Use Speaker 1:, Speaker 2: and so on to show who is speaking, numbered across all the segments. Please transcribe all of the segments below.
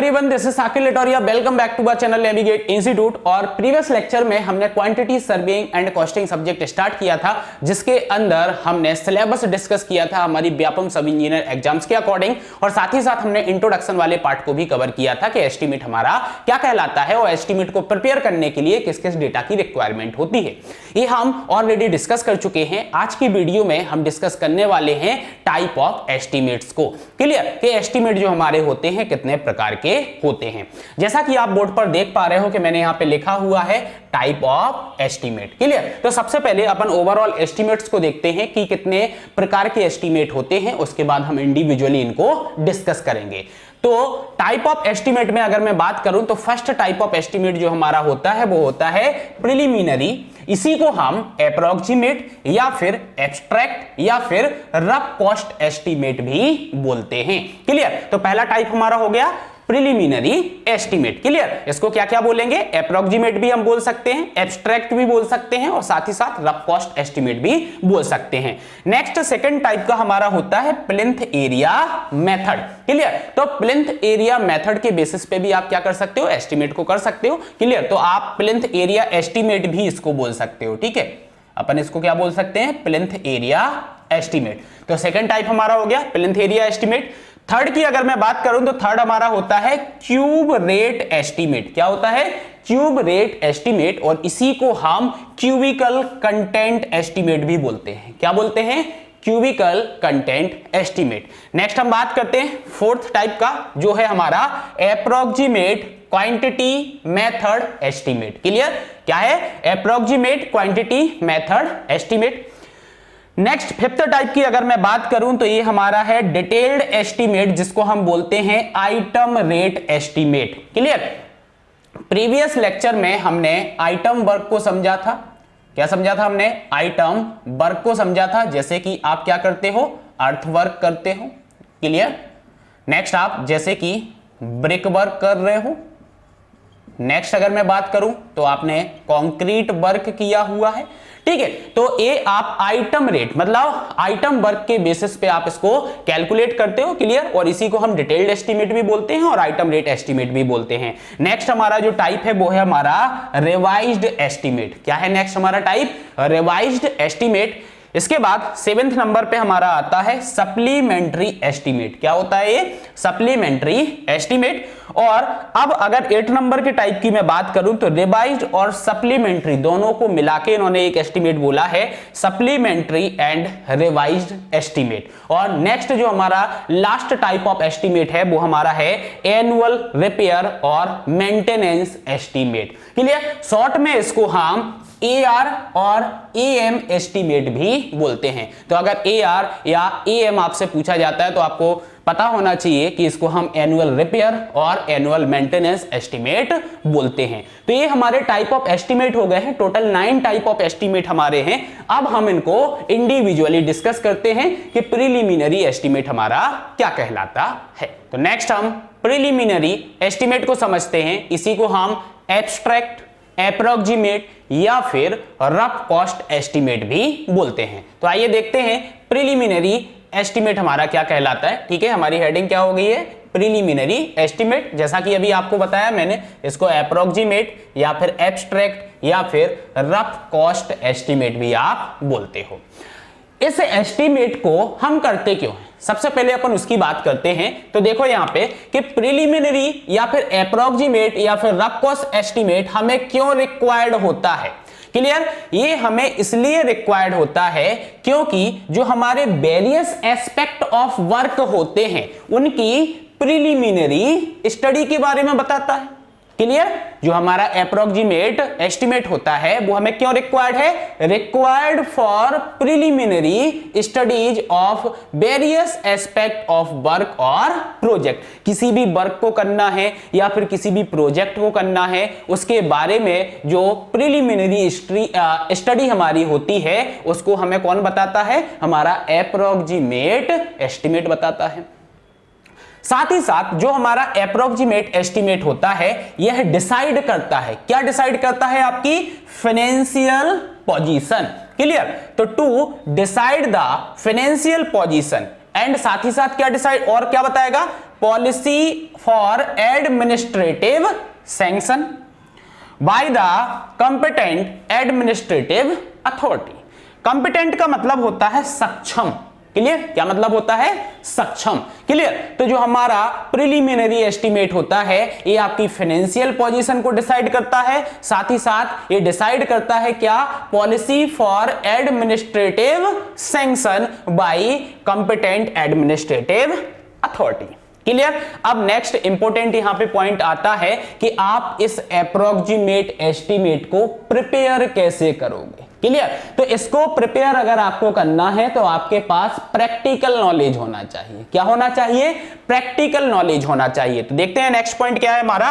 Speaker 1: Everyone, this is Saqib Latoriya. Welcome back to our channel navigate institute. और previous lecture में हमने quantity surveying and costing subject start किया था, जिसके अंदर हमने सिलेबस डिस्कस किया था हमारी व्यापम सब इंजीनियर एग्जाम्स के अकॉर्डिंग, और साथ ही साथ हमने इंट्रोडक्शन वाले पार्ट को भी कवर किया था कि एस्टीमेट हमारा क्या कहलाता है और एस्टीमेट को प्रिपेयर करने के लिए किस किस डेटा की रिक्वायरमेंट होती है, ये हम ऑलरेडी डिस्कस कर चुके हैं। आज की वीडियो में हम डिस्कस करने वाले हैं टाइप ऑफ एस्टीमेट्स को। क्लियर कि एस्टीमेट जो हमारे होते हैं कितने प्रकार के होते हैं। जैसा कि आप बोर्ड पर देख पा रहे हो कि मैंने यहां पे लिखा हुआ है टाइप ऑफ एस्टीमेट। क्लियर। तो सबसे पहले अपन ओवरऑल एस्टीमेट्स को देखते हैं कि कितने प्रकार के एस्टीमेट होते हैं, उसके बाद हम इंडिविजुअली इनको डिस्कस करेंगे। तो टाइप ऑफ एस्टीमेट में अगर मैं बात करूं तो फर्स्ट टाइप ऑफ एस्टीमेट जो हमारा होता है वो होता है प्रिलिमिनरी। इसी को हम अप्रोक्सीमेट या फिर एब्स्ट्रैक्ट या फिर रफ कॉस्ट एस्टीमेट भी बोलते हैं। क्लियर। तो पहला टाइप हमारा हो गया प्रिलिमिनरी एस्टीमेट। क्लियर। इसको क्या क्या बोलेंगे? अप्रोक्सीमेट भी हम बोल सकते हैं, एब्स्ट्रैक्ट भी बोल सकते हैं और साथ ही साथ रफ कॉस्ट एस्टीमेट भी बोल सकते हैं। नेक्स्ट सेकंड टाइप का हमारा होता है प्लिंथ एरिया मेथड। क्लियर। तो प्लिंथ एरिया मेथड के बेसिस पे भी आप क्या कर सकते हो? एस्टीमेट को कर सकते हो। क्लियर। तो आप प्लिंथ एरिया एस्टीमेट भी इसको बोल सकते हो। ठीक है, अपन इसको क्या बोल सकते हैं? Plinth area estimate. तो सेकंड टाइप हमारा हो गया प्लिंथ एरिया एस्टीमेट। थर्ड की अगर मैं बात करूं तो थर्ड हमारा होता है क्यूब रेट एस्टीमेट। क्या होता है? Cube rate estimate. और इसी को हम क्यूबिकल कंटेंट एस्टीमेट भी बोलते हैं। क्या बोलते हैं? Cubicle content estimate. नेक्स्ट हम बात करते हैं फोर्थ टाइप का, जो है हमारा approximate quantity method estimate. Clear. क्या है? Approximate quantity method estimate. Next fifth type की अगर मैं बात करूं तो ये हमारा है डिटेल्ड एस्टीमेट, जिसको हम बोलते हैं item rate estimate. Clear. Previous lecture में हमने आइटम वर्क को समझा था। क्या समझा था हमने? आइटम वर्क को समझा था। जैसे कि आप क्या करते हो? अर्थ वर्क करते हो। क्लियर। नेक्स्ट आप जैसे कि ब्रिक वर्क कर रहे हो। नेक्स्ट अगर मैं बात करूं तो आपने कंक्रीट वर्क किया हुआ है। ठीक है। तो ये आप आइटम रेट मतलब आइटम वर्क के बेसिस पे आप इसको कैलकुलेट करते हो। क्लियर। और इसी को हम डिटेल्ड एस्टीमेट भी बोलते हैं और आइटम रेट एस्टीमेट भी बोलते हैं। नेक्स्ट हमारा जो टाइप है वो है हमारा रिवाइज्ड एस्टीमेट। क्या है नेक्स्ट हमारा टाइप? Revised estimate. इसके बाद 7वें नंबर पे हमारा आता है सप्लीमेंट्री एस्टीमेट। क्या होता है ये? Supplementary estimate. और अब अगर 8 नंबर के टाइप की मैं बात करूं तो रिवाइज्ड और सप्लीमेंट्री दोनों को मिला के इन्होंने एक एस्टीमेट बोला है, सप्लीमेंट्री एंड रिवाइज्ड एस्टीमेट। और नेक्स्ट जो हमारा लास्ट टाइप ऑफ एस्टीमेट है वो हमारा है एनुअल रिपेयर और मेंटेनेंस एस्टीमेट। क्लियर। शॉर्ट में इसको हम AR और AM एस्टीमेट भी बोलते हैं। तो अगर AR या AM आपसे पूछा जाता है तो आपको पता होना चाहिए कि इसको हम एनुअल रिपेयर और एनुअल मेंटेनेंस एस्टीमेट बोलते हैं। तो ये हमारे टाइप ऑफ एस्टीमेट हो गए हैं। टोटल 9 टाइप ऑफ एस्टीमेट हमारे हैं। अब हम इनको इंडिविजुअली डिस्कस करते हैं कि प्रिलिमिनरी एस्टीमेट हमारा क्या कहलाता है। तो नेक्स्ट हम प्रिलिमिनरी एस्टीमेट को समझते हैं। इसी को हम एब्स्ट्रैक्ट, अप्रोक्सीमेट या फिर रफ कॉस्ट एस्टीमेट भी बोलते हैं। तो आइए देखते हैं प्रिलिमिनरी एस्टीमेट हमारा क्या कहलाता है। ठीक है, हमारी हेडिंग क्या हो गई है? Preliminary estimate. जैसा कि अभी आपको बताया मैंने, इसको अप्रोक्सीमेट या फिर एब्स्ट्रैक्ट या फिर रफ कॉस्ट एस्टीमेट भी आप बोलते हो। इस एस्टीमेट को हम करते क्यों हैं? सबसे पहले अपन उसकी बात करते हैं। तो देखो यहां पे कि प्रिलिमिनरी या फिर अप्रोक्सीमेट या फिर रफ कॉस्ट एस्टीमेट हमें क्यों रिक्वायर्ड होता है। क्लियर। ये हमें इसलिए रिक्वायर्ड होता है क्योंकि जो हमारे वेरियस एस्पेक्ट ऑफ वर्क होते हैं उनकी प्रिलिमिनरी स्टडी के बारे में बताता है। क्लियर। जो हमारा अप्रोक्सीमेट एस्टीमेट होता है वो हमें क्यों रिक्वायर्ड है? Required for preliminary studies of various aspect of work और प्रोजेक्ट। किसी भी वर्क को करना है या फिर किसी भी प्रोजेक्ट को करना है, उसके बारे में जो प्रिलिमिनरी स्टडी हमारी होती है उसको हमें कौन बताता है? हमारा अप्रोक्सीमेट एस्टीमेट बताता है। साथ ही साथ जो हमारा अप्रोक्सीमेट एस्टीमेट होता है यह डिसाइड करता है। क्या डिसाइड करता है? आपकी फाइनेंशियल पोजीशन। क्लियर। तो to decide the financial position and साथ ही साथ क्या डिसाइड और क्या बताएगा, policy for administrative sanction by the competent administrative authority. Competent का मतलब होता है सक्षम, क्लियर, क्या मतलब होता है, सक्षम, क्लियर। तो जो हमारा प्रिलिमिनरी एस्टीमेट होता है ये आपकी फाइनेंशियल पोजीशन को डिसाइड करता है, साथ ही साथ ये डिसाइड करता है क्या, policy for administrative sanction bye competent administrative authority, clear. अब नेक्स्ट इंपॉर्टेंट यहां पे पॉइंट आता है कि आप इस अप्रोक्सीमेट एस्टीमेट को प्रिपेयर कैसे करोगे, क्लियर। तो इसको प्रिपेयर अगर आपको करना है तो आपके पास प्रैक्टिकल नॉलेज होना चाहिए। क्या होना चाहिए, प्रैक्टिकल नॉलेज होना चाहिए। तो देखते हैं नेक्स्ट पॉइंट क्या है हमारा,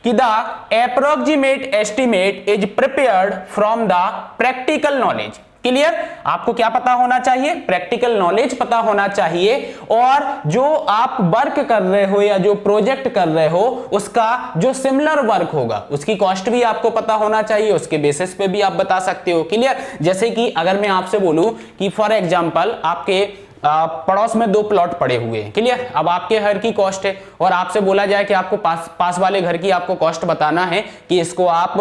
Speaker 1: कि the approximate estimate is prepared from the practical knowledge, clear. आपको क्या पता होना चाहिए, प्रैक्टिकल नॉलेज पता होना चाहिए, और जो आप वर्क कर रहे हो या जो प्रोजेक्ट कर रहे हो उसका जो सिमिलर वर्क होगा उसकी कॉस्ट भी आपको पता होना चाहिए, उसके बेसिस पे भी आप बता सकते हो, क्लियर। जैसे कि अगर मैं आपसे बोलूं कि फॉर एग्जांपल आपके पड़ोस में 2 प्लॉट पड़े हुए हैं, क्लियर। अब आपके घर की कॉस्ट है और आपसे बोला जाए कि आपको पास वाले घर की आपको कॉस्ट बताना है कि इसको आप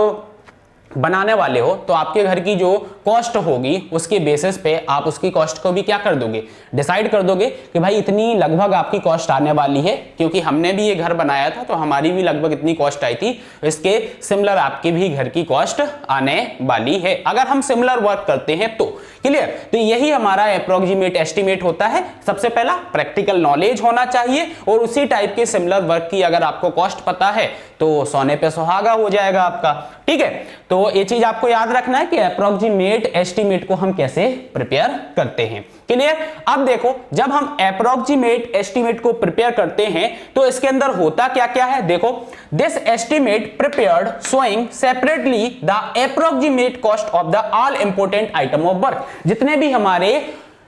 Speaker 1: बनाने वाले हो, तो आपके घर की जो कॉस्ट होगी उसके बेसिस पे आप उसकी कॉस्ट को भी क्या कर दोगे, डिसाइड कर दोगे कि भाई इतनी लगभग आपकी कॉस्ट आने वाली है, क्योंकि हमने भी ये घर बनाया था तो हमारी भी लगभग इतनी कॉस्ट आई थी, इसके सिमिलर आपकी भी घर की कॉस्ट आने वाली है अगर हम सिमिलर वर्क करते हैं तो, क्लियर। तो यही हमारा अप्रोक्सीमेट एस्टीमेट होता है। सबसे पहला प्रैक्टिकल नॉलेज होना चाहिए और उसी टाइप के सिमिलर वर्क की अगर आपको कॉस्ट पता है तो सोने पे सुहागा हो जाएगा आपका, ठीक है। तो ये चीज आपको याद रखना है कि अप्रोक्सीमेट एस्टीमेट को हम कैसे प्रिपेयर करते हैं, क्लियर। अब देखो जब हम अप्रोक्सीमेट एस्टीमेट को प्रिपेयर करते हैं तो इसके अंदर होता क्या क्या है, देखो this estimate prepared showing separately the approximate cost of the all important item of work. जितने भी हमारे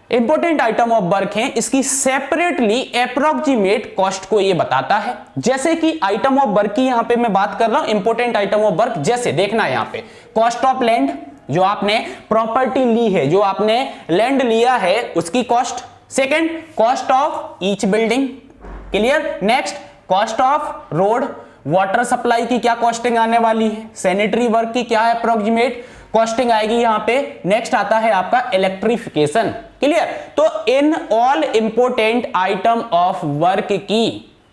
Speaker 1: इंपोर्टेंट आइटम ऑफ वर्क हैं इसकी सेपरेटली अप्रोक्सीमेट कॉस्ट को ये बताता है। जैसे कि आइटम ऑफ वर्क की यहां पे मैं बात कर रहा हूं, इंपोर्टेंट आइटम ऑफ वर्क, जैसे देखना यहां पे कॉस्ट ऑफ लैंड, जो आपने प्रॉपर्टी ली है, जो आपने लैंड लिया है उसकी cost. Second cost of each building, clear. Next cost of road, water supply की क्या कॉस्टिंग आने वाली है, सैनिटरी वर्क की क्या अप्रोक्सीमेट कॉस्टिंग आएगी यहां पे। नेक्स्ट आता है आपका इलेक्ट्रिफिकेशन, क्लियर। तो in all important item of work की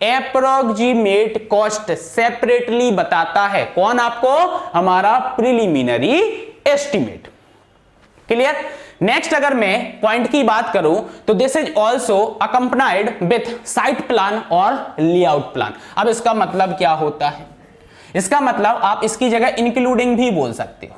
Speaker 1: अप्रोक्सीमेट कॉस्ट सेपरेटली बताता है कौन, आपको, हमारा प्रिलिमिनरी एस्टीमेट, क्लियर। नेक्स्ट अगर मैं पॉइंट की बात करूं तो this is also accompanied with site plan और लेआउट प्लान। अब इसका मतलब क्या होता है, इसका मतलब आप इसकी जगह इंक्लूडिंग भी बोल सकते हो।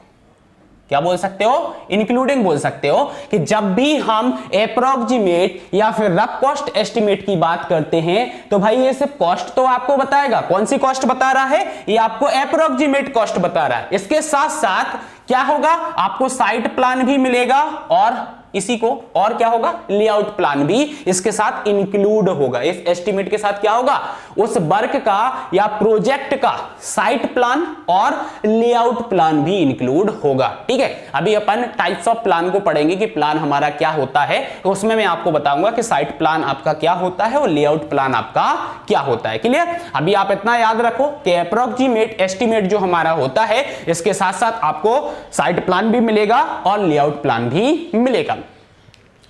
Speaker 1: क्या बोल सकते हो, इंक्लूडिंग बोल सकते हो कि जब भी हम अप्रोक्सीमेट या फिर रफ कॉस्ट एस्टीमेट की बात करते हैं तो भाई ये सिर्फ कॉस्ट तो आपको बताएगा, कौन सी कॉस्ट बता रहा है, ये आपको अप्रोक्सीमेट कॉस्ट बता रहा है। इसके साथ साथ क्या होगा, आपको साइट प्लान भी मिलेगा और इसी को और क्या होगा, लेआउट प्लान भी इसके साथ इंक्लूड होगा। इस एस्टीमेट के साथ क्या होगा, उस वर्क का या प्रोजेक्ट का साइट प्लान और लेआउट प्लान भी इंक्लूड होगा, ठीक है। अभी अपन टाइप्स ऑफ प्लान को पढ़ेंगे कि प्लान हमारा क्या होता है, तो उसमें मैं आपको बताऊंगा कि साइट प्लान आपका क्या होता है और लेआउट प्लान आपका क्या होता है, क्लियर। अभी आप इतना याद रखो कि अप्रोक्सीमेट एस्टीमेट जो हमारा होता है इसके साथ साथ आपको साइट प्लान भी मिलेगा और लेआउट प्लान भी मिलेगा।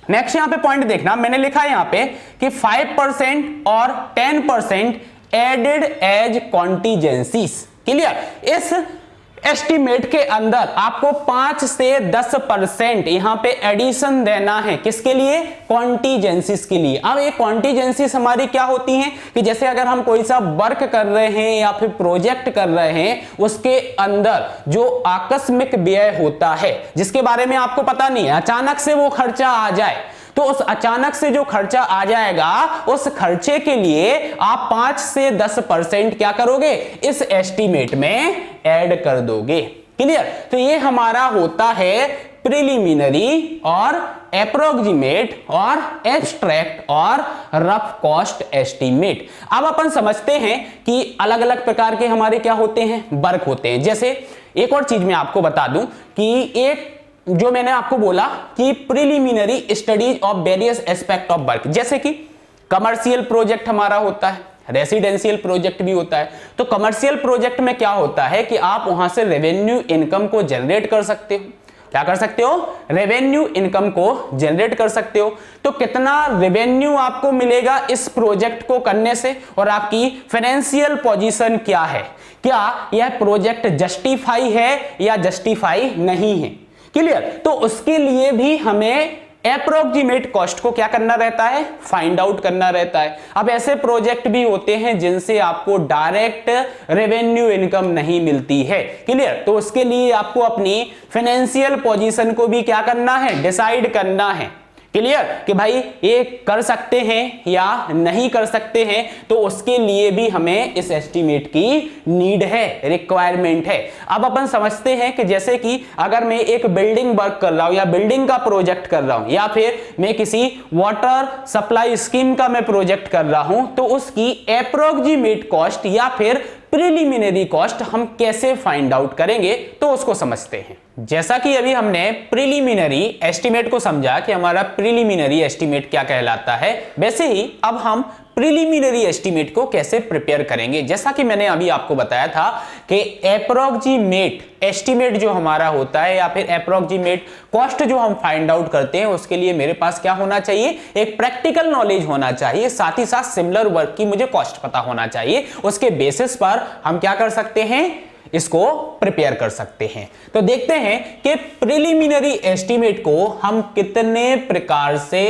Speaker 1: नेक्स्ट यहां पे पॉइंट देखना, मैंने लिखा है यहां पे कि 5% और 10% एडेड एज कॉन्टीजेंसीज, क्लियर। इस एस्टीमेट के अंदर आपको 5 से 10% यहां पे एडिशन देना है, किसके लिए, कॉन्टीजेंसीज के लिए। अब ये कॉन्टीजेंसीज हमारी क्या होती हैं कि जैसे अगर हम कोई सा वर्क कर रहे हैं या फिर प्रोजेक्ट कर रहे हैं उसके अंदर जो आकस्मिक व्यय होता है जिसके बारे में आपको पता नहीं है, अचानक से वो खर्चा आ जाए, तो उस अचानक से जो खर्चा आ जाएगा उस खर्चे के लिए आप 5 से 10% क्या करोगे, इस एस्टीमेट में ऐड कर दोगे, क्लियर। तो ये हमारा होता है प्रिलिमिनरी और अप्रोक्सीमेट और एब्स्ट्रैक्ट और रफ कॉस्ट एस्टीमेट। अब अपन समझते हैं कि अलग अलग प्रकार के हमारे क्या होते हैं, वर्क होते हैं। जैसे एक और चीज मैं आपको बता दूं कि एक जो मैंने आपको बोला कि preliminary studies of various aspect of work, जैसे कि कमर्शियल प्रोजेक्ट हमारा होता है, रेसिडेंशियल प्रोजेक्ट भी होता है। तो कमर्शियल प्रोजेक्ट में क्या होता है कि आप वहां से रेवेन्यू इनकम को जनरेट कर सकते हो। क्या कर सकते हो? रेवेन्यू इनकम को जनरेट कर सकते हो। तो कितना रेवेन्यू आपको मिलेगा इस प्रोजेक्ट को करने से, और आपकी फाइनेंशियल पोजीशन क्या है, क्या यह प्रोजेक्ट जस्टिफाई है या जस्टिफाई नहीं है। क्लियर? तो उसके लिए भी हमें एप्रोक्सीमेट कॉस्ट को क्या करना रहता है? फाइंड आउट करना रहता है। अब ऐसे प्रोजेक्ट भी होते हैं जिनसे आपको डायरेक्ट रेवेन्यू इनकम नहीं मिलती है। क्लियर? तो उसके लिए आपको अपनी फाइनेंशियल पोजीशन को भी क्या करना है? डिसाइड करना है। क्लियर? कि भाई ये कर सकते हैं या नहीं कर सकते हैं, तो उसके लिए भी हमें इस एस्टीमेट की नीड है, रिक्वायरमेंट है। अब अपन समझते हैं कि जैसे कि अगर मैं एक बिल्डिंग वर्क कर रहा हूं या बिल्डिंग का प्रोजेक्ट कर रहा हूं, या फिर मैं किसी वाटर सप्लाई स्कीम का मैं प्रोजेक्ट कर रहा हूं, तो उसकी एप्रोक्सीमेट कॉस्ट या फिर प्रिलिमिनरी कॉस्ट हम कैसे फाइंड आउट करेंगे, तो उसको समझते हैं। जैसा कि अभी हमने प्रिलिमिनरी एस्टीमेट को समझा कि हमारा प्रिलिमिनरी एस्टीमेट क्या कहलाता है, वैसे ही अब हम प्रिलिमिनरी एस्टीमेट को कैसे प्रिपेयर करेंगे। जैसा कि मैंने अभी आपको बताया था कि एप्रोक्सीमेट एस्टीमेट जो हमारा होता है या फिर एप्रोक्सीमेट कॉस्ट जो हम फाइंड आउट करते हैं, उसके लिए मेरे पास क्या होना चाहिए? एक प्रैक्टिकल नॉलेज होना चाहिए, साथ ही साथ सिमिलर वर्क की मुझे कॉस्ट पता होना चाहिए। उसके बेसिस पर हम क्या कर सकते हैं? इसको प्रिपेयर कर सकते हैं। तो देखते हैं कि प्रिलिमिनरी एस्टीमेट को हम कितने प्रकार से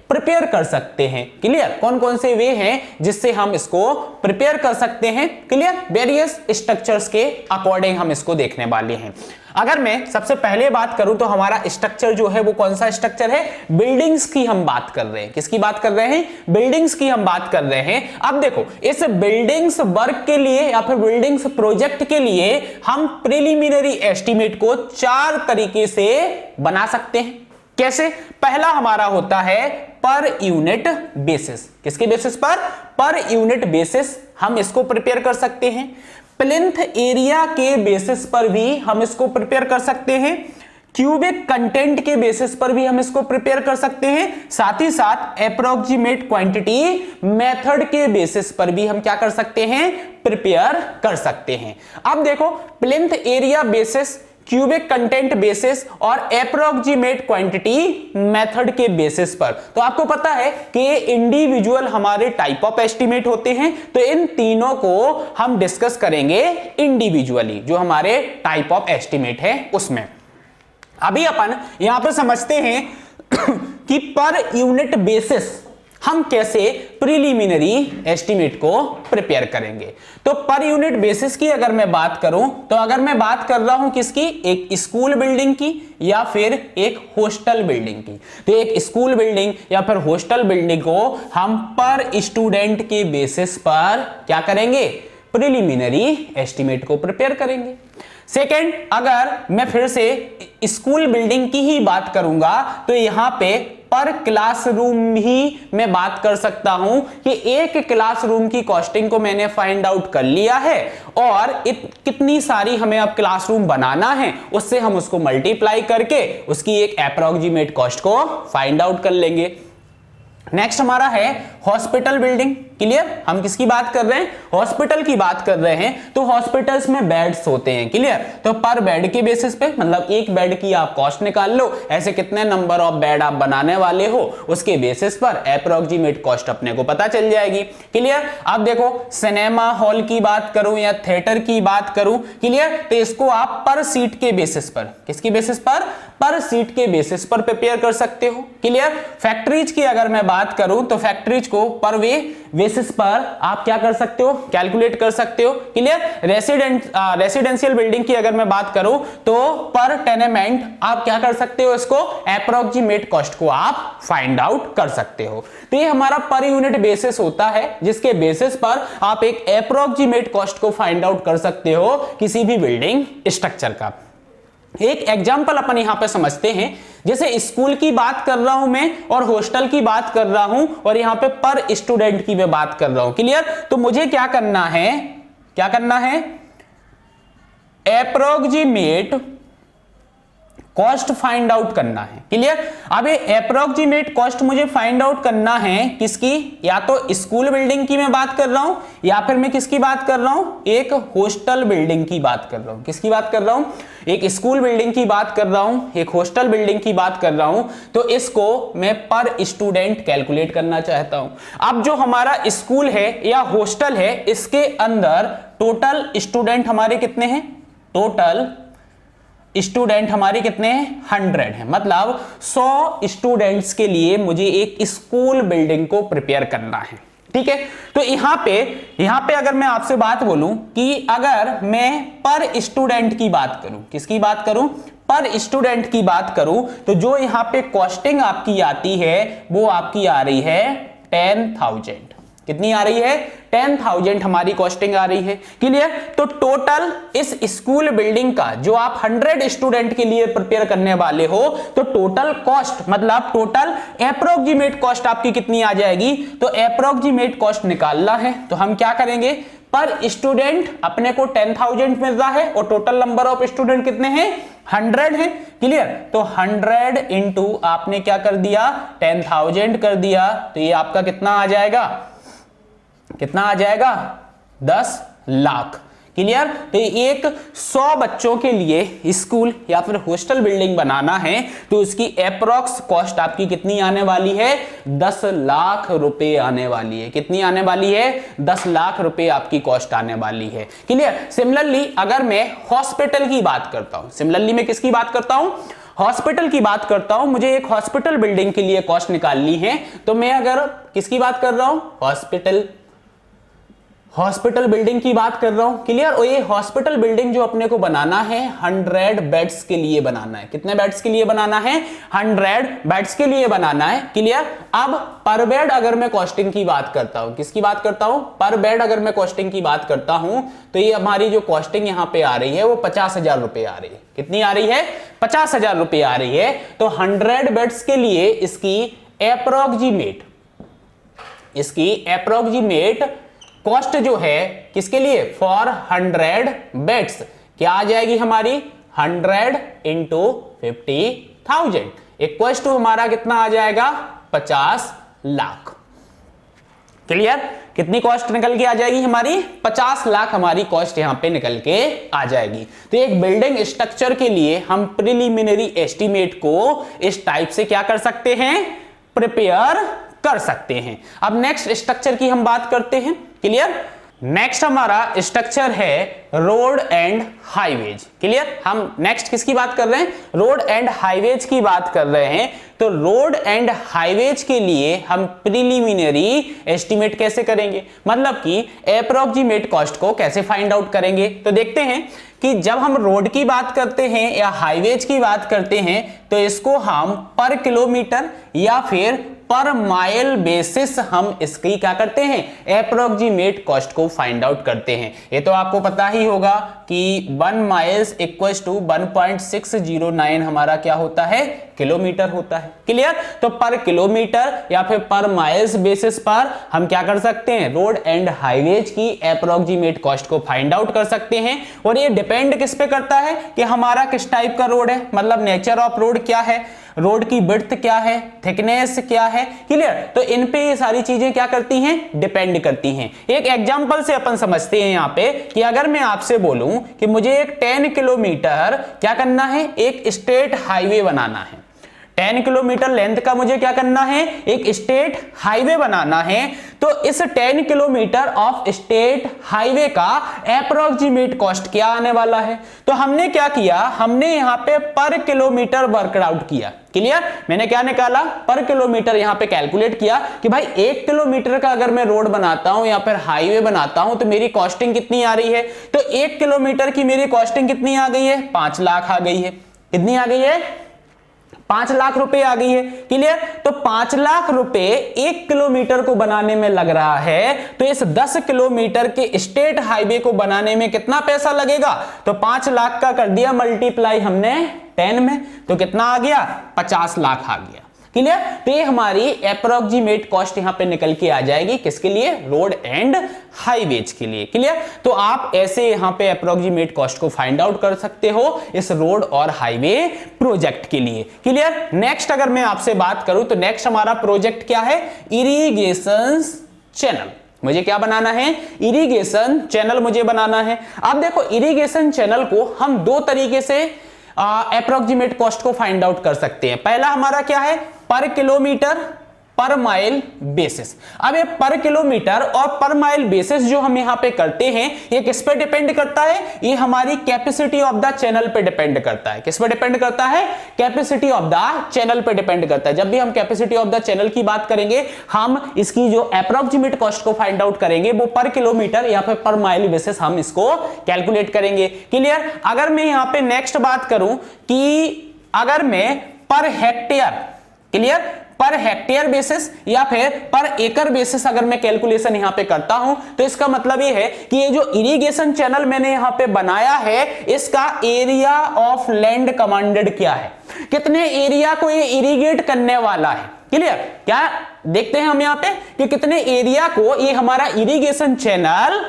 Speaker 1: प्रिपेयर कर सकते हैं। क्लियर? कौन कौन से वे हैं जिससे हम इसको प्रिपेयर कर सकते हैं। क्लियर? वेरियस स्ट्रक्चर्स के अकॉर्डिंग हम इसको देखने वाले हैं। अगर मैं सबसे पहले बात करूं तो हमारा स्ट्रक्चर जो है वो कौन सा स्ट्रक्चर है? बिल्डिंग्स की हम बात कर रहे हैं। किसकी बात कर रहे हैं? बिल्डिंग्स की हम बात कर रहे हैं। अब देखो, इस बिल्डिंग्स वर्क के लिए या फिर बिल्डिंग्स प्रोजेक्ट के लिए हम प्रिलिमिनरी एस्टीमेट को 4 तरीके से बना सकते हैं। कैसे? पहला हमारा होता है पर यूनिट बेसिस। किसके बेसिस पर? पर यूनिट बेसिस हम इसको प्रिपेयर कर सकते हैं। प्लिंथ एरिया के बेसिस पर भी हम इसको प्रिपेयर कर सकते हैं। क्यूबिक कंटेंट के बेसिस पर भी हम इसको प्रिपेयर कर सकते हैं। साथ ही साथ एप्रोक्सीमेट क्वांटिटी मेथड के बेसिस पर भी हम क्या कर सकते हैं? प्रिपेयर कर सकते हैं। अब देखो, plinth area basis, cubic content basis और एप्रोक्सीमेट क्वांटिटी मेथड के बेसिस पर, तो आपको पता है कि इंडिविजुअल हमारे टाइप ऑफ एस्टीमेट होते हैं। तो इन तीनों को हम डिस्कस करेंगे इंडिविजुअली, जो हमारे टाइप ऑफ एस्टीमेट है उसमें। अभी अपन यहां पर समझते हैं कि पर यूनिट बेसिस हम कैसे प्रिलिमिनरी एस्टीमेट को प्रिपेयर करेंगे। तो पर यूनिट बेसिस की अगर मैं बात करूं, तो अगर मैं बात कर रहा हूं किसकी? एक स्कूल बिल्डिंग की या फिर एक हॉस्टल बिल्डिंग की, तो एक स्कूल बिल्डिंग या फिर हॉस्टल बिल्डिंग को हम पर स्टूडेंट के बेसिस पर क्या करेंगे? प्रिलिमिनरी एस्टीमेट को प्रिपेयर करेंगे। सेकेंड, अगर मैं फिर से स्कूल बिल्डिंग की ही बात करूंगा, तो यहां पे पर क्लासरूम ही मैं बात कर सकता हूं कि एक क्लासरूम की कॉस्टिंग को मैंने फाइंड आउट कर लिया है, और कितनी सारी हमें अब क्लासरूम बनाना है, उससे हम उसको मल्टीप्लाई करके उसकी एक एप्रोक्सीमेट कॉस्ट को फाइंड आउट कर लेंगे। नेक्स्ट हमारा है हॉस्पिटल बिल्डिंग। क्लियर? हम किसकी बात कर रहे हैं? हॉस्पिटल की बात कर रहे हैं। तो हॉस्पिटल्स में बेड्स होते हैं। क्लियर? तो पर बेड के बेसिस पे, मतलब एक बेड की आप कॉस्ट निकाल लो, ऐसे कितने नंबर ऑफ बेड आप बनाने वाले हो, उसके बेसिस पर एप्रोक्सीमेट कॉस्ट अपने को पता चल जाएगी। क्लियर? अब देखो, सिनेमा हॉल की बात करूं या थिएटर की बात करूं, क्लियर, तो इसको आप पर सीट के बेसिस पर, किसकी बेसिस पर? पर सीट के बेसिस पर प्रिपेयर कर सकते हो। क्लियर? फैक्ट्रीज की अगर मैं बात करूं तो फैक्ट्रीज को पर वे बेसिस पर आप क्या कर सकते हो? कैलकुलेट कर सकते हो। क्लियर? रेसिडेंशियल बिल्डिंग की अगर मैं बात करूं तो पर टेनेमेंट आप क्या कर सकते हो? इसको एप्रोक्सीमेट कॉस्ट को आप फाइंड आउट कर सकते हो। तो ये हमारा पर यूनिट बेसिस होता है, जिसके बेसिस पर आप एक एप्रोक्सीमेट कॉस्ट को फाइंड आउट कर सकते हो किसी भी बिल्डिंग स्ट्रक्चर का। एक एग्जाम्पल अपन यहां पे समझते हैं, जैसे स्कूल की बात कर रहा हूं मैं और हॉस्टल की बात कर रहा हूं और यहां पे पर स्टूडेंट की मैं बात कर रहा हूं। क्लियर? तो मुझे क्या करना है? क्या करना है? एप्रोक्सीमेट कॉस्ट फाइंड आउट करना है। क्लियर? अब ये अप्रोक्सीमेट कॉस्ट मुझे फाइंड आउट करना है किसकी, या तो स्कूल बिल्डिंग की मैं बात कर रहा हूं या फिर मैं किसकी बात कर रहा हूं, एक हॉस्टल बिल्डिंग की बात कर रहा हूं। किसकी बात कर रहा हूं? एक स्कूल बिल्डिंग की बात कर रहा हूं, एक हॉस्टल बिल्डिंग की बात कर रहा हूं। तो इसको मैं पर स्टूडेंट कैलकुलेट करना चाहता हूं। अब जो हमारा स्कूल है या हॉस्टल है, इसके अंदर टोटल स्टूडेंट हमारे कितने हैं? टोटल स्टूडेंट हमारे कितने हैं? 100 है। मतलब 100 स्टूडेंट्स के लिए मुझे एक स्कूल बिल्डिंग को प्रिपेयर करना है। ठीक है, तो यहां पे अगर मैं आपसे बात बोलूं कि अगर मैं पर स्टूडेंट की बात करूं, किसकी बात करूं? पर स्टूडेंट की बात करूं, तो जो यहां पे कॉस्टिंग आपकी आती है वो आपकी आ रही है 10,000। कितनी आ रही है? 10,000 हमारी कॉस्टिंग आ रही है। क्लियर? तो टोटल इस स्कूल बिल्डिंग का जो आप 100 स्टूडेंट के लिए प्रिपेयर करने वाले हो, तो टोटल कॉस्ट मतलब टोटल एप्रोक्सीमेट कॉस्ट आपकी कितनी आ जाएगी? तो एप्रोक्सीमेट कॉस्ट निकालना है तो हम क्या करेंगे, पर स्टूडेंट अपने को 10,000 मिल रहा है और टोटल नंबर ऑफ स्टूडेंट कितने हैं? 100 है। क्लियर? तो 100 इंटू आपने क्या कर दिया? 10,000 कर दिया। तो ये आपका कितना आ जाएगा? कितना आ जाएगा? 10 लाख। क्लियर? तो एक 100 बच्चों के लिए स्कूल या फिर हॉस्टल बिल्डिंग बनाना है तो उसकी एप्रोक्स कॉस्ट आपकी कितनी आने वाली है? 10 लाख रुपए आने वाली है। कितनी आने वाली है? 10 लाख रुपए आपकी कॉस्ट आने वाली है। क्लियर? सिमिलरली अगर मैं हॉस्पिटल की बात करता हूं, सिमिलरली मैं किसकी बात करता हूं? हॉस्पिटल की बात करता हूं। मुझे एक हॉस्पिटल बिल्डिंग के लिए कॉस्ट निकालनी है तो मैं अगर किसकी बात कर रहा हूं? हॉस्पिटल बिल्डिंग की बात कर रहा हूं। क्लियर? और ये हॉस्पिटल बिल्डिंग जो अपने को बनाना है 100 बेड्स के लिए बनाना है। कितने बेड्स के लिए बनाना है? 100 बेड्स के लिए बनाना है। क्लियर? अब पर बेड अगर मैं कॉस्टिंग की बात करता हूं, किसकी बात करता हूं? पर बेड अगर मैं कॉस्टिंग की बात करता हूं तो ये हमारी जो कॉस्टिंग यहां पे आ रही है वो 50,000 रुपए आ रही है। कितनी आ रही है? 50,000 रुपए आ रही है। तो 100 बेड्स के लिए इसकी एप्रोक्सीमेट कॉस्ट जो है किसके लिए? फॉर 100 बेड्स क्या आ जाएगी हमारी? 100 इंटू 50,000 इक्वल टू हमारा कितना आ जाएगा? 50 लाख। क्लियर? कितनी कॉस्ट निकल के आ जाएगी हमारी? 50 लाख हमारी कॉस्ट यहां पे निकल के आ जाएगी। तो एक बिल्डिंग स्ट्रक्चर के लिए हम प्रिलिमिनरी एस्टीमेट को इस टाइप से क्या कर सकते हैं? प्रिपेयर कर सकते हैं। अब नेक्स्ट स्ट्रक्चर की हम बात करते हैं। क्लियर? नेक्स्ट हमारा स्ट्रक्चर है रोड एंड हाईवेज। क्लियर? हम नेक्स्ट किसकी बात कर रहे हैं? रोड एंड हाईवेज की बात कर रहे हैं। तो रोड एंड हाईवेज के लिए हम प्रिलिमिनरी एस्टीमेट कैसे करेंगे, मतलब कि एप्रोक्सीमेट कॉस्ट को कैसे फाइंड आउट करेंगे। तो देखते हैं कि जब हम रोड की बात करते हैं या हाईवेज की बात करते हैं तो इसको हम पर किलोमीटर या फिर पर माइल बेसिस हम इसकी क्या करते हैं? एप्रोक्सीमेट कॉस्ट को फाइंड आउट करते हैं। ये तो आपको पता ही होगा कि 1 माइल्स इक्वल्स टू 1.609 हमारा क्या होता है? किलोमीटर होता है। क्लियर? तो पर किलोमीटर या फिर पर माइल्स बेसिस पर हम क्या कर सकते हैं? रोड एंड हाईवेज की एप्रोक्सीमेट कॉस्ट को फाइंड आउट कर सकते हैं। और ये डिपेंड किस पे करता है कि हमारा किस टाइप का रोड है, मतलब नेचर ऑफ रोड क्या है, रोड की विड्थ क्या है, थिकनेस क्या है। क्लियर? तो इन पे ये सारी चीजें क्या करती हैं? डिपेंड करती हैं। एक एग्जांपल से अपन समझते हैं यहां पे कि अगर मैं आपसे बोलूं कि मुझे एक 10 किलोमीटर क्या करना है? एक स्टेट हाईवे बनाना है। 10 किलोमीटर लेंथ का मुझे क्या करना है? एक स्टेट हाईवे बनाना है। तो इस 10 किलोमीटर ऑफ स्टेट हाईवे का एप्रोक्सीमेट कॉस्ट क्या आने वाला है? तो हमने क्या किया? हमने यहां पे पर किलोमीटर वर्कआउट किया। क्लियर? मैंने क्या निकाला? पर किलोमीटर यहां पे कैलकुलेट किया कि भाई 1 किलोमीटर का अगर मैं रोड बनाता हूं या फिर हाईवे बनाता हूं तो मेरी कॉस्टिंग कितनी आ रही है? तो 1 किलोमीटर की मेरी कॉस्टिंग कितनी आ गई है? 5 लाख आ गई है। कितनी आ गई है? 5 लाख रुपए आ गई है। क्लियर? तो 5 लाख रुपए 1 किलोमीटर को बनाने में लग रहा है। तो इस 10 किलोमीटर के स्टेट हाईवे को बनाने में कितना पैसा लगेगा? तो 5 लाख का कर दिया मल्टीप्लाई हमने 10 में, तो कितना आ गया? 50 लाख आ गया। क्लियर। तो ये हमारी अप्रोक्सीमेट कॉस्ट यहां पे निकल के आ जाएगी किसके लिए, रोड एंड हाईवेज के लिए। क्लियर। तो आप ऐसे यहां पे अप्रोक्सीमेट कॉस्ट को फाइंड आउट कर सकते हो इस रोड और हाईवे प्रोजेक्ट के लिए। क्लियर। नेक्स्ट अगर मैं आपसे बात करूं तो नेक्स्ट हमारा प्रोजेक्ट क्या है, इरिगेशन चैनल। मुझे क्या बनाना है, इरिगेशन चैनल मुझे बनाना है। अब देखो इरिगेशन चैनल को हम दो तरीके से अप्रोक्सीमेट कॉस्ट को फाइंड आउट कर सकते हैं। पहला हमारा क्या है, पर किलोमीटर पर माइल बेसिस। अब ये पर किलोमीटर और पर माइल बेसिस जो हम यहां पे करते हैं ये किस पे डिपेंड करता है, ये हमारी कैपेसिटी ऑफ द चैनल पे डिपेंड करता है। किस पे डिपेंड करता है, कैपेसिटी ऑफ द चैनल पे डिपेंड करता है। जब भी हम कैपेसिटी ऑफ द चैनल की बात करेंगे हम इसकी जो अप्रोक्सीमेट कॉस्ट को फाइंड आउट करेंगे वो पर किलोमीटर या फिर पर माइल बेसिस हम इसको कैलकुलेट करेंगे। क्लियर। अगर मैं यहां पे नेक्स्ट बात करूं कि अगर मैं per hectare, clear, per hectare basis या फिर पर एकड़ बेसिस अगर मैं कैलकुलेशन यहां पे करता हूं तो इसका मतलब ये है कि ये जो इरिगेशन चैनल मैंने यहां पे बनाया है इसका एरिया ऑफ लैंड कमांडेड क्या है, कितने एरिया को ये इरिगेट करने वाला है। क्लियर। क्या देखते हैं हम यहां पे कि कितने एरिया को ये हमारा इरिगेशन चैनल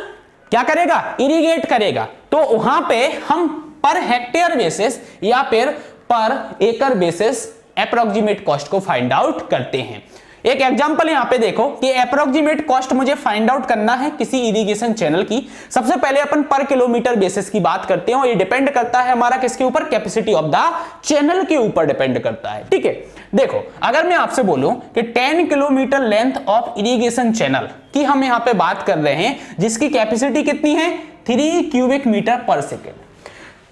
Speaker 1: क्या करेगा, इरिगेट करेगा। तो वहां पे हम पर हेक्टेयर बेसिस या फिर पर एकड़ बेसिस अप्रोक्सीमेट कॉस्ट को फाइंड आउट करते हैं। एक एग्जांपल यहां पे देखो कि अप्रोक्सीमेट कॉस्ट मुझे फाइंड आउट करना है किसी इरिगेशन चैनल की। सबसे पहले अपन पर किलोमीटर बेसिस की बात करते हैं और ये डिपेंड करता है हमारा किसके ऊपर, कैपेसिटी ऑफ द चैनल के ऊपर डिपेंड करता है। ठीक है। देखो अगर मैं आपसे बोलूं कि 10 kilometre length of irrigation channel की हम यहां पे बात कर रहे हैं जिसकी कैपेसिटी कितनी है, 3 क्यूबिक मीटर पर सेकेंड।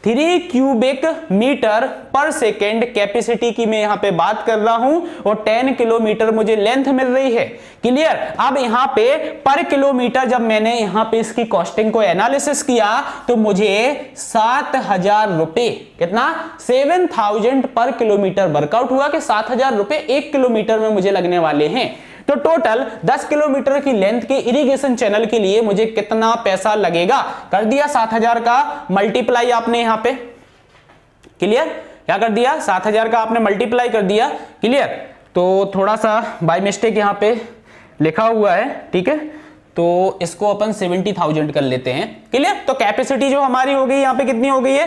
Speaker 1: 3 क्यूबिक मीटर पर सेकेंड कैपेसिटी की मैं यहां पे बात कर रहा हूं और 10 किलोमीटर मुझे लेंथ मिल रही है। क्लियर। अब यहां पे पर किलोमीटर जब मैंने यहां पे इसकी कॉस्टिंग को एनालिसिस किया तो मुझे 7,000 रुपए, कितना, 7,000 पर किलोमीटर वर्कआउट हुआ कि 7,000 रुपए 1 किलोमीटर में मुझे लगने वाले हैं। तो टोटल 10 किलोमीटर की लेंथ के इरिगेशन चैनल के लिए मुझे कितना पैसा लगेगा, कर दिया 7,000 का मल्टीप्लाई आपने यहां पे। क्लियर। क्या कर दिया, 7,000 का आपने मल्टीप्लाई कर दिया। क्लियर। तो थोड़ा सा बाय मिस्टेक यहां पे लिखा हुआ है, ठीक है, तो इसको अपन 70,000 कर लेते हैं। क्लियर। तो कैपेसिटी जो हमारी हो गई यहां पे कितनी हो गई है,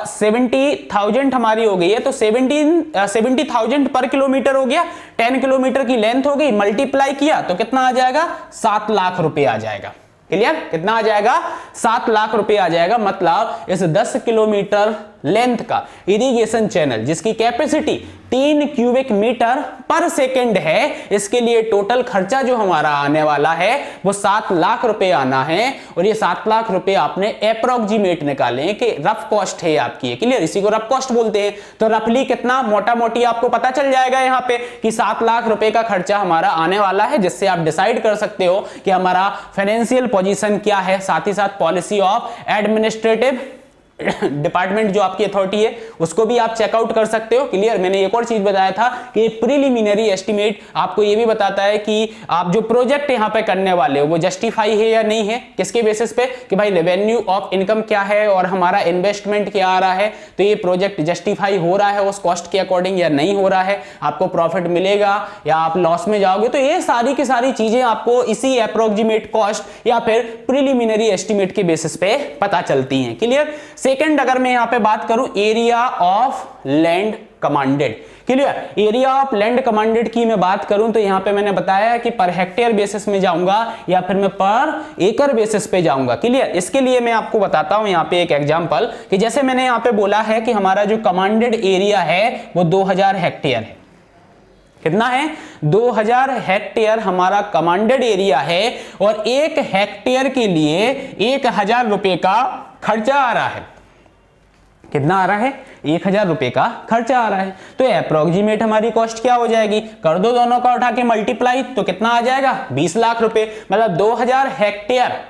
Speaker 1: 70,000 हमारी हो गई है। तो 70,000 पर किलोमीटर हो गया, 10 किलोमीटर की लेंथ हो गई, मल्टीप्लाई किया तो कितना आ जाएगा, 7 लाख रुपए आ जाएगा। क्लियर। कितना आ जाएगा, 7 लाख रुपए आ जाएगा। मतलब इस 10 किलोमीटर लेंथ का इरिगेशन चैनल जिसकी कैपेसिटी 3 क्यूबिक मीटर पर सेकेंड है, इसके लिए टोटल खर्चा जो हमारा आने वाला है वो 7 लाख रुपए आना है। और ये 7 लाख रुपए आपने अप्रोक्सीमेट निकाले कि रफ कॉस्ट है आपकी। क्लियर। इसी को रफ कॉस्ट बोलते हैं। तो रफली कितना, मोटा मोटी आपको पता चल जाएगा यहाँ पे कि 7 लाख रुपए का खर्चा हमारा आने वाला है, जिससे आप डिसाइड कर सकते हो कि हमारा फाइनेंशियल पोजीशन क्या है। साथ ही साथ पॉलिसी ऑफ एडमिनिस्ट्रेटिव डिपार्टमेंट जो आपकी अथॉरिटी है उसको भी आप चेकआउट कर सकते हो। क्लियर। मैंने एक और चीज बताया था कि प्रीलिमिनरी एस्टिमेट आपको ये भी बताता है कि आप जो प्रोजेक्ट यहां पे करने वाले हो वो जस्टिफाई है या नहीं है, किसके बेसिस पे, कि भाई रेवेन्यू ऑफ इनकम क्या है और हमारा इन्वेस्टमेंट क्या आ रहा है, तो ये प्रोजेक्ट जस्टिफाई हो रहा है उस कॉस्ट के अकॉर्डिंग या नहीं हो रहा है, आपको प्रॉफिट मिलेगा या आप लॉस में जाओगे। तो ये सारी की सारी चीजें आपको इसी अप्रोक्सीमेट कॉस्ट या फिर प्रीलिमिनरी एस्टिमेट के बेसिस पे पता चलती हैं। क्लियर। सेकंड अगर मैं यहां पे बात करूं area of land commanded. Clear. Area of land commanded की मैं बात करूं तो यहां पे मैंने बताया कि पर हेक्टेयर बेसिस में जाऊंगा या फिर मैं पर एकड़ बेसिस पे जाऊंगा। क्लियर। इसके लिए मैं आपको बताता हूं यहां पे एक एग्जांपल कि जैसे मैंने यहां पे बोला है कि हमारा जो कमांडेड एरिया है वो 2000 हेक्टेयर है। कितना है, 2000 हेक्टेयर हमारा कमांडेड एरिया है और 1 हेक्टेयर के लिए 1,000 रुपए का खर्चा आ रहा है। कितना आ रहा है, 1,000 रुपए का खर्चा आ रहा है। तो अप्रोक्सीमेट हमारी कॉस्ट क्या हो जाएगी, कर दो दोनों का उठा के मल्टीप्लाई तो कितना आ जाएगा, 20 लाख रुपए। मतलब 2000 हेक्टेयर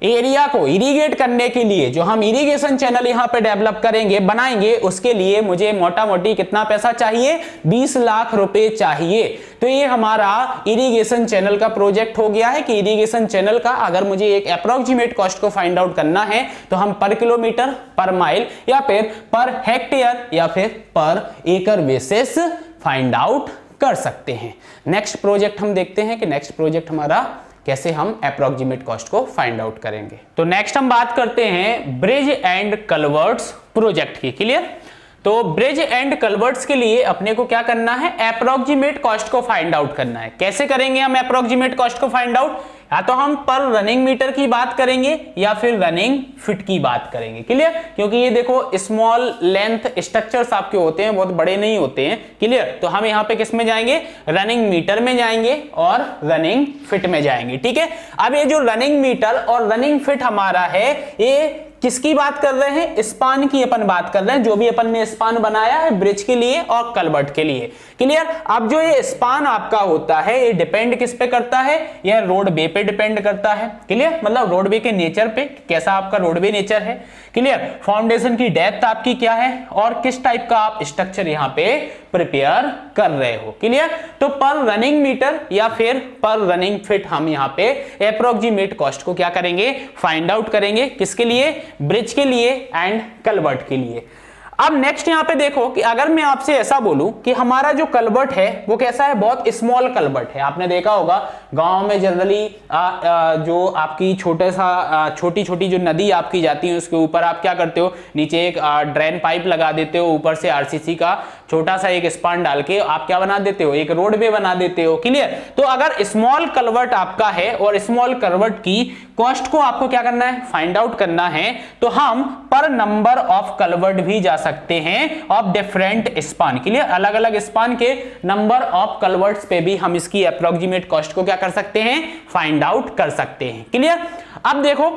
Speaker 1: एरिया को इरिगेट करने के लिए जो हम इरिगेशन चैनल यहां पे डेवलप करेंगे, बनाएंगे, उसके लिए मुझे मोटा मोटी कितना पैसा चाहिए, 20 लाख रुपए चाहिए। तो ये हमारा इरिगेशन चैनल का प्रोजेक्ट हो गया है कि इरिगेशन चैनल का अगर मुझे एक अप्रोक्सीमेट कॉस्ट को फाइंड आउट करना है तो हम पर किलोमीटर, पर माइल या फिर पर हेक्टेयर या फिर पर एकड़ बेसिस फाइंड आउट कर सकते हैं। नेक्स्ट प्रोजेक्ट हम देखते हैं कि नेक्स्ट प्रोजेक्ट हमारा कैसे हम अप्रोक्सीमेट कॉस्ट को फाइंड आउट करेंगे। तो नेक्स्ट हम बात करते हैं ब्रिज एंड कलवर्ट्स प्रोजेक्ट की। क्लियर? तो ब्रिज एंड कलवर्ट्स के लिए अपने को क्या करना है, अप्रोक्सीमेट कॉस्ट को फाइंड आउट करना है। कैसे करेंगे हम अप्रोक्सीमेट कॉस्ट को फाइंड आउट? या तो हम पर रनिंग मीटर की बात करेंगे या फिर रनिंग फिट की बात करेंगे। क्लियर? क्योंकि ये देखो स्मॉल लेंथ स्ट्रक्चर्स आपके होते हैं, बहुत बड़े नहीं होते हैं। क्लियर? तो हम यहाँ पे किस में जाएंगे, रनिंग मीटर में जाएंगे और रनिंग फिट में जाएंगे। ठीक है? अब ये जो रनिंग मीटर और रनिंग फिट हमारा है, ये किसकी बात कर रहे हैं, स्पान की अपन बात कर रहे हैं, जो भी अपन ने स्पान बनाया है ब्रिज के लिए और कलवर्ट के लिए। क्लियर? अब जो ये स्पान आपका होता है ये डिपेंड किस पे करता है, यह रोडवे पे डिपेंड करता है। क्लियर? मतलब रोडवे के नेचर पे, कैसा आपका रोडवे नेचर है। क्लियर? फाउंडेशन की डेप्थ आपकी क्या है और किस टाइप का आप स्ट्रक्चर यहाँ पे प्रिपेयर कर रहे हो। क्लियर? तो पर रनिंग मीटर या फिर पर रनिंग फिट हम यहाँ पे अप्रोक्सीमेट कॉस्ट को क्या करेंगे, फाइंड आउट करेंगे। किसके लिए, ब्रिज के लिए एंड कलवर्ट के लिए। अब नेक्स्ट यहां पे देखो कि अगर मैं आपसे ऐसा बोलूं कि हमारा जो कलवर्ट है वो कैसा है, बहुत स्मॉल कलवर्ट है। आपने देखा होगा गांव में जनरली जो आपकी छोटी छोटी जो नदी आपकी जाती है उसके ऊपर आप क्या करते हो, नीचे एक ड्रेन पाइप लगा देते हो, ऊपर से आरसीसी का छोटा सा एक स्पान डाल के आप क्या बना देते हो, एक रोडवे बना देते हो। क्लियर? तो अगर स्मॉल कलवर्ट आपका है और स्मॉल कलवर्ट की कॉस्ट को आपको क्या करना है, फाइंड आउट करना है, तो हम पर नंबर ऑफ कलवर्ट भी जा सकते हैं ऑफ डिफरेंट स्पान। के लिए अलग अलग स्पान के नंबर ऑफ कलवर्ट्स पे भी हम इसकी अप्रोक्सीमेट कॉस्ट को क्या कर सकते हैं, फाइंड आउट कर सकते हैं। क्लियर? अब देखो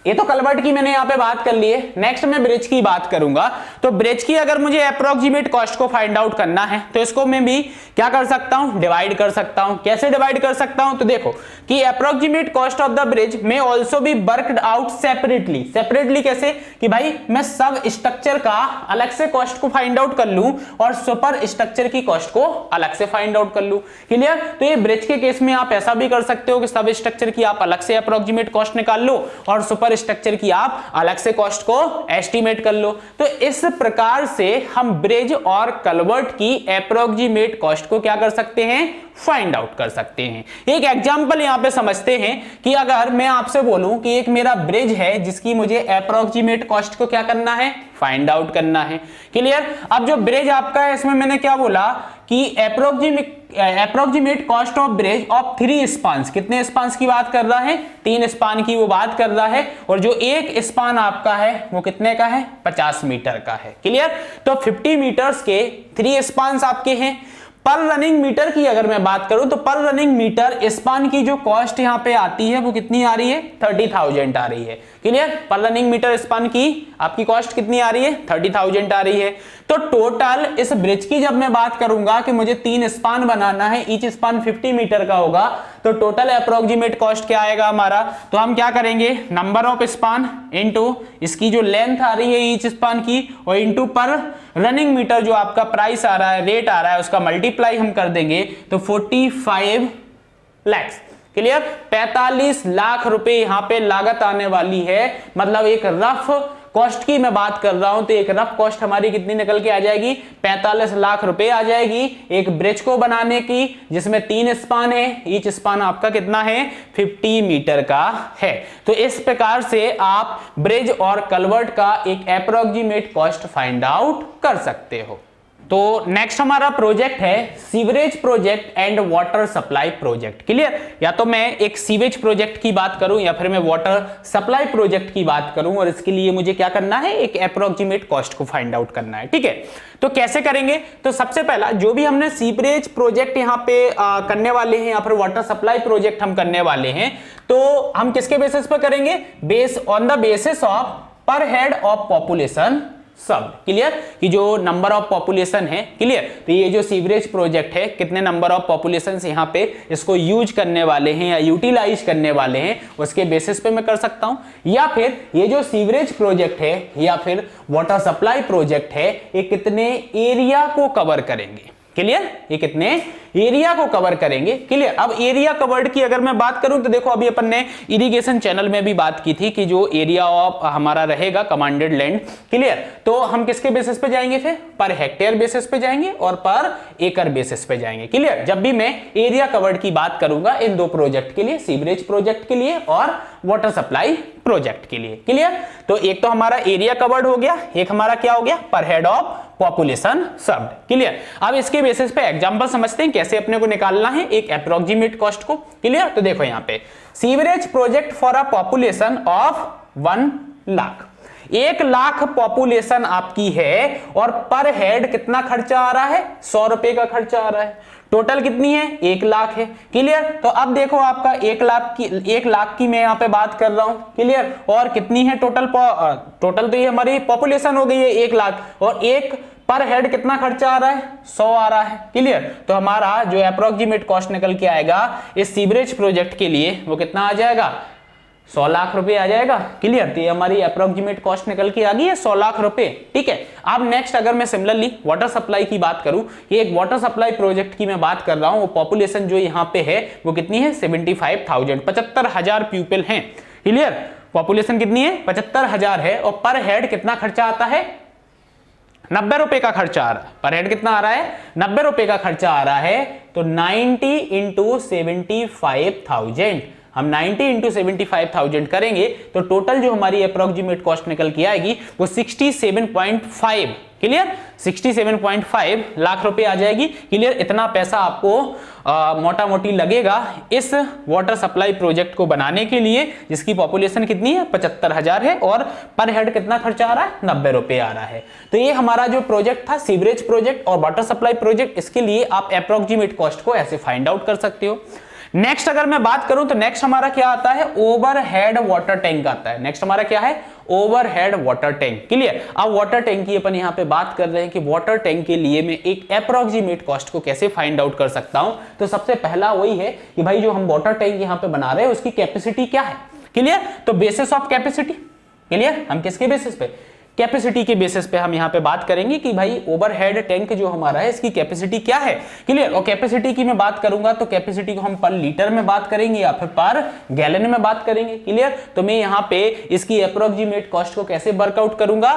Speaker 1: ये तो कलवर्ट की मैंने यहां पे बात कर ली है। नेक्स्ट मैं ब्रिज की बात करूंगा। तो ब्रिज की अगर मुझे अप्रोक्सीमेट कॉस्ट को फाइंड आउट करना है तो इसको मैं भी क्या कर सकता हूं, डिवाइड कर सकता हूं। कैसे डिवाइड कर सकता हूं, तो देखो कि approximate cost of the bridge may also be worked out separately. Separately कैसे, कि भाई मैं सब स्ट्रक्चर का अलग से कॉस्ट को फाइंड आउट कर लूं और सुपर स्ट्रक्चर की कॉस्ट को अलग से फाइंड आउट कर लूं। क्लियर? तो ये ब्रिज के केस में आप ऐसा भी कर सकते हो कि सब स्ट्रक्चर की आप अलग से अप्रोक्सीमेट कॉस्ट निकाल लो और सुपर स्ट्रक्चर की आप अलग से कॉस्ट को एस्टिमेट कर लो। तो इस प्रकार से हम ब्रिज और कलवर्ट की अप्रोक्सीमेट कॉस्ट को क्या कर सकते हैं, फाइंड आउट कर सकते हैं। एक एग्जांपल यहां पे समझते हैं कि अगर मैं आपसे बोलूं कि एक मेरा ब्रिज है जिसकी मुझे अप्रोक्सीमेट कॉस्ट को क्या करना है, फाइंड आउट करना है। क्लियर? अब जो ब्रिज आपका है इसमें मैंने क्या बोला कि approximate cost of bridge of 3 स्पान्स। कितने स्पान्स की बात कर रहा है, 3 स्पान की वो बात कर रहा है। और जो एक स्पान आपका है वो कितने का है, 50 मीटर का है। क्लियर? तो 50 मीटर्स के 3 स्पान्स आपके हैं। पर रनिंग मीटर की अगर मैं बात करूं तो पर रनिंग मीटर स्पान की जो कॉस्ट यहां पे आती है वो कितनी आ रही है, 30,000 आ रही है। क्लियर? पर रनिंग मीटर स्पान की आपकी कॉस्ट कितनी आ रही है, 30,000 आ रही है। तो टोटल इस ब्रिज की जब मैं बात करूंगा कि मुझे 3 स्पान बनाना है, ईच स्पान 50 मीटर का होगा, तो टोटल अप्रोक्सीमेट कॉस्ट क्या आएगा हमारा, तो हम क्या करेंगे, नंबर ऑफ स्पान इनटू इसकी जो लेंथ आ रही है ईच स्पान की और इनटू पर रनिंग मीटर जो आपका प्राइस आ रहा है, रेट आ रहा है, उसका मल्टीप्लाई हम कर देंगे तो 45 लाख। क्लियर? 45 लाख रुपए यहां पे लागत आने वाली है। मतलब एक रफ कॉस्ट की मैं बात कर रहा हूं तो एक रफ कॉस्ट हमारी कितनी निकल के आ जाएगी, 45 लाख रुपए आ जाएगी एक ब्रिज को बनाने की, जिसमें 3 स्पान है, ईच स्पान आपका कितना है, 50 मीटर का है। तो इस प्रकार से आप ब्रिज और कलवर्ट का एक अप्रोक्सीमेट कॉस्ट फाइंड आउट कर सकते हो। तो नेक्स्ट हमारा प्रोजेक्ट है sewerage project and water supply project. Clear? या तो मैं एक सीवेज प्रोजेक्ट की बात करूं या फिर मैं वाटर सप्लाई प्रोजेक्ट की बात करूं, और इसके लिए मुझे क्या करना है, एक अप्रोक्सीमेट कॉस्ट को फाइंड आउट करना है। ठीक है? तो कैसे करेंगे, तो सबसे पहला जो भी हमने सीवरेज प्रोजेक्ट यहां पे करने वाले हैं या फिर वाटर सप्लाई प्रोजेक्ट हम करने वाले हैं, तो हम किसके बेसिस पर करेंगे, base on the basis of पर हेड ऑफ पॉपुलेशन सब। क्लियर? कि जो नंबर ऑफ पॉपुलेशन है। क्लियर? तो ये जो सीवरेज प्रोजेक्ट है, कितने नंबर ऑफ पॉपुलेशन यहां पे इसको यूज करने वाले हैं या यूटिलाइज करने वाले हैं, उसके बेसिस पे मैं कर सकता हूं। या फिर ये जो सीवरेज प्रोजेक्ट है या फिर वाटर सप्लाई प्रोजेक्ट है, ये कितने एरिया को कवर करेंगे। क्लियर? ये कितने एरिया को कवर करेंगे। क्लियर। अब एरिया कवर्ड की अगर मैं बात करूं तो देखो अभी अपन ने इरिगेशन चैनल में भी बात की थी कि जो एरिया ऑफ हमारा रहेगा कमांडेड लैंड। क्लियर। तो हम किसके बेसिस पे जाएंगे, फिर पर हेक्टेयर बेसिस पे जाएंगे और पर एकड़ बेसिस पे जाएंगे। क्लियर। जब भी मैं एरिया कवर्ड की बात करूंगा इन दो प्रोजेक्ट के लिए, सीवरेज प्रोजेक्ट के लिए और वाटर सप्लाई प्रोजेक्ट के लिए। क्लियर। तो एक तो हमारा एरिया कवर्ड हो गया, एक हमारा क्या हो गया, पर head of population served. Clear. अब इसके बेसिस पे एग्जांपल समझते हैं कैसे अपने को निकालना है एक अप्रोक्सीमेट कॉस्ट को। क्लियर। तो देखो यहां पे sewerage project for a population of 1 lakh, 1 lakh population आपकी है और पर हेड कितना खर्चा आ रहा है, 100 रुपए का खर्चा आ रहा है। टोटल कितनी है, 1 लाख है। क्लियर। तो अब देखो आपका 1 लाख की मैं यहां पे बात कर रहा हूं। क्लियर। और कितनी है टोटल तो ये हमारी पॉपुलेशन हो गई है 1 लाख और एक पर हेड कितना खर्चा आ रहा है, 100 आ रहा है। क्लियर। तो हमारा जो अप्रोक्सीमेट कॉस्ट निकल के आएगा इस सीवरेज प्रोजेक्ट के लिए वो कितना आ जाएगा, 100 लाख रुपए आ जाएगा। क्लियर। तो ये हमारी अप्रोक्सीमेट कॉस्ट निकल के आ गई है 100 लाख रुपए। ठीक है। अब नेक्स्ट अगर मैं सिमिलरली वाटर सप्लाई की बात करूं, ये एक वाटर सप्लाई प्रोजेक्ट की मैं बात कर रहा हूं, वो पॉपुलेशन जो यहां पे है वो कितनी है, 75,000, 75,000 पीपल हैं। क्लियर। पॉपुलेशन कितनी है, 75,000 है और पर हेड कितना खर्चा आता है, 90 रुपए का खर्चा आ रहा है। पर हेड कितना आ रहा है, 90 रुपए का खर्चा आ रहा है। तो 90 इंटू 75,000, हम 90 इंटू 75,000 करेंगे तो टोटल जो हमारी अप्रोक्सीमेट कॉस्ट निकल के आएगी वो 67.5। क्लियर। 67.5 लाख रुपए आ जाएगी। क्लियर। इतना पैसा आपको मोटा मोटी लगेगा इस वाटर सप्लाई प्रोजेक्ट को बनाने के लिए, जिसकी पॉपुलेशन कितनी है, 75,000 है और पर हेड कितना खर्चा आ रहा है, 90 रुपए आ रहा है। तो ये हमारा जो प्रोजेक्ट था सीवरेज प्रोजेक्ट और वाटर सप्लाई प्रोजेक्ट, इसके लिए आप अप्रोक्सीमेट कॉस्ट को ऐसे फाइंड आउट कर सकते हो। नेक्स्ट अगर मैं बात करूं तो नेक्स्ट हमारा क्या आता है, ओवरहेड वाटर टैंक आता है। नेक्स्ट हमारा क्या है, ओवरहेड वाटर टैंक। क्लियर। अब वाटर टैंक की अपन यहां पे बात कर रहे हैं कि वाटर टैंक के लिए मैं एक अप्रोक्सीमेट कॉस्ट को कैसे फाइंड आउट कर सकता हूं। तो सबसे पहला वही है कि भाई जो हम वाटर टैंक यहां पे बना रहे हैं उसकी कैपेसिटी क्या है। क्लियर। तो बेसिस ऑफ कैपेसिटी। क्लियर। हम किसके बेसिस पे, कैपेसिटी के बेसिस पे हम यहां पे बात करेंगे कि भाई ओवरहेड टैंक जो हमारा है इसकी कैपेसिटी क्या है। क्लियर। और कैपेसिटी की मैं बात करूंगा तो कैपेसिटी को हम पर लीटर में बात करेंगे या फिर पर गैलन में बात करेंगे। क्लियर। तो मैं यहां पे इसकी अप्रोक्सीमेट कॉस्ट को कैसे वर्कआउट करूंगा,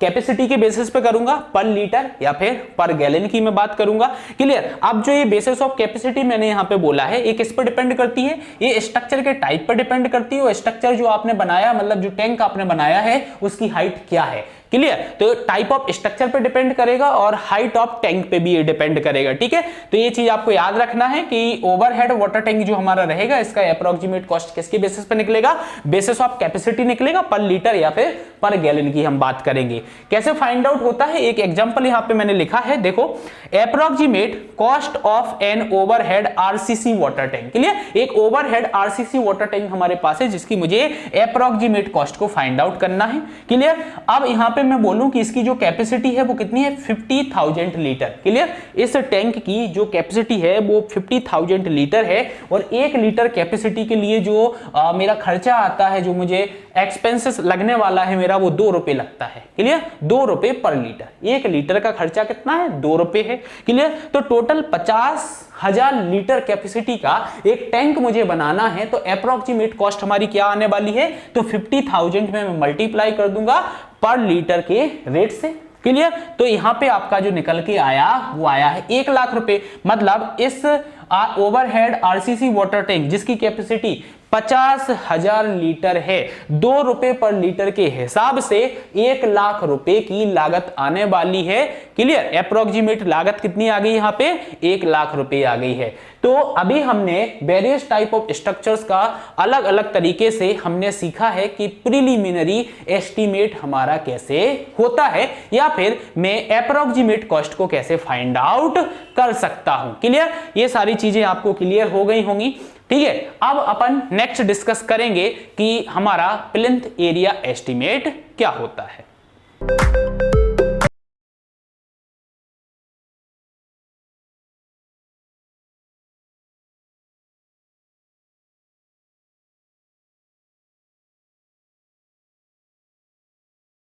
Speaker 1: कैपेसिटी के बेसिस पे करूंगा, पर लीटर या फिर पर गैलन की मैं बात करूंगा। क्लियर। अब जो ये बेसिस ऑफ कैपेसिटी मैंने यहां पे बोला है ये किस पर डिपेंड करती है, ये स्ट्रक्चर के टाइप पर डिपेंड करती है। स्ट्रक्चर जो आपने बनाया, मतलब जो टैंक आपने बनाया है उसकी हाइट क्या है। क्लियर। तो टाइप ऑफ स्ट्रक्चर पे डिपेंड करेगा और हाइट ऑफ टैंक पे भी ये डिपेंड करेगा। ठीक है। तो ये चीज आपको याद रखना है कि ओवरहेड वाटर टैंक जो हमारा रहेगा इसका अप्रोक्सीमेट कॉस्ट किसके बेसिस पे निकलेगा, बेसिस ऑफ कैपेसिटी निकलेगा, पर लीटर या फिर पर गैलन की हम बात करेंगे। कैसे फाइंड आउट होता है, एक एग्जांपल यहां पे मैंने लिखा है, देखो approximate cost of an overhead RCC water tank. Clear. एक ओवरहेड आरसीसी वाटर टैंक हमारे पास है जिसकी मुझे अप्रोक्सीमेट कॉस्ट को फाइंड आउट करना है। क्लियर। अब यहां पे मैं बोलूं कि इसकी जो कैपेसिटी है वो कितनी है, 50,000 लीटर। क्लियर। इस टैंक की जो कैपेसिटी है वो 50,000 लीटर है और 1 लीटर कैपेसिटी के लिए जो मेरा खर्चा आता है, जो मुझे एक्सपेंसेस लगने वाला है मेरा, वो 2 रुपए लगता है। क्लियर। 2 रुपए पर लीटर। 1 लीटर का खर्चा कितना है, 2 रुपए है। क्लियर। तो टोटल 50,000 लीटर कैपेसिटी का एक टैंक मुझे बनाना है तो अप्रोक्सीमेट कॉस्ट हमारी क्या आने वाली है, तो 50,000 में मैं मल्टीप्लाई कर दूंगा पर लीटर के रेट से। क्लियर। तो यहां पे आपका जो निकल के आया वो आया है 1 लाख रुपए। मतलब इस ओवरहेड आरसीसी वाटर टैंक जिसकी कैपेसिटी 50,000 लीटर है, 2 रुपए पर लीटर के हिसाब से 1 लाख रुपए की लागत आने वाली है। क्लियर। अप्रोक्सीमेट लागत कितनी आ गई यहां पे, 1 लाख रुपए आ गई है। तो अभी हमने वेरियस टाइप ऑफ स्ट्रक्चर्स का अलग अलग तरीके से हमने सीखा है कि प्रीलिमिनरी एस्टीमेट हमारा कैसे होता है या फिर मैं अप्रोक्सीमेट कॉस्ट को कैसे फाइंड आउट कर सकता हूं। क्लियर। ये सारी चीजें आपको क्लियर हो गई होंगी। ठीक है। अब अपन नेक्स्ट डिस्कस करेंगे कि हमारा प्लिंथ एरिया एस्टीमेट क्या होता है।